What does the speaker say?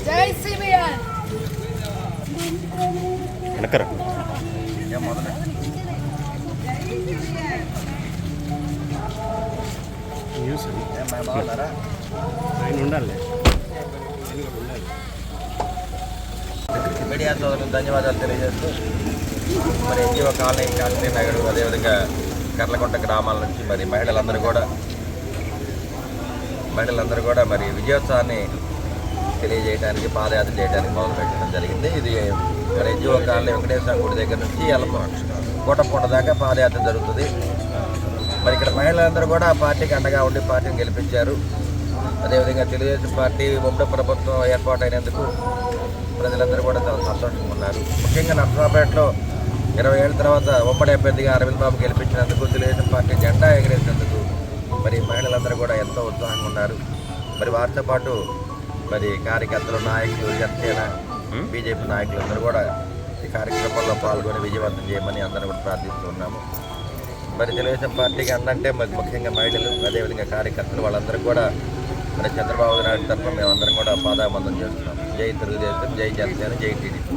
జై CBN వెనకరా news ఆయన ఉండాలి. మీడియా సోదరులకు ధన్యవాదాలు తెలియజేస్తూ మరి ఎన్జిఓ కాలనీ కాలనీ నగరు అదేవిధంగా కర్లకొంట గ్రామాల నుంచి మరి మహిళలందరూ కూడా మరి విజయోత్సవాన్ని తెలియజేయడానికి పాదయాత్ర చేయడానికి మొదలుపెట్టడం జరిగింది. ఇది మరి ఎన్జిఓ కాలనీ వెంకటేశ్వర గుడి దగ్గర నుంచి కోటపూట దాకా పాదయాత్ర జరుగుతుంది. మరి ఇక్కడ మహిళలందరూ కూడా పార్టీకి అండగా ఉండి పార్టీని గెలిపించారు. అదేవిధంగా తెలుగుదేశం పార్టీ ఉమ్మడి ప్రభుత్వం ఏర్పాటైనందుకు ప్రజలందరూ కూడా చాలా సంతోషంగా ఉన్నారు. ముఖ్యంగా నర్సరావుపేటలో 20 ఏళ్ళ తర్వాత ఉమ్మడి అభ్యర్థిగా అరవింద్ బాబు గెలిపించినందుకు, తెలుగుదేశం పార్టీ జెండా ఎగరేసినందుకు మరి మహిళలందరూ కూడా ఎంతో ఉత్సాహంగా ఉన్నారు. మరి వారితో పాటు మరి కార్యకర్తలు, నాయకులు, జనసేన, బీజేపీ నాయకులందరూ కూడా ఈ కార్యక్రమంలో పాల్గొని విజయవంతం చేయమని అందరూ కూడా ప్రార్థిస్తున్నాము. మరి తెలుగుదేశం పార్టీకి అందంటే మరి ముఖ్యంగా మహిళలు, అదేవిధంగా కార్యకర్తలు వాళ్ళందరూ కూడా మరి చంద్రబాబు నాయుడు తరఫున మేమందరం కూడా పాదాబంధం చేస్తున్నాం. జై తెలుగుదేశం, జై జనసేన, జై టీడీపీ.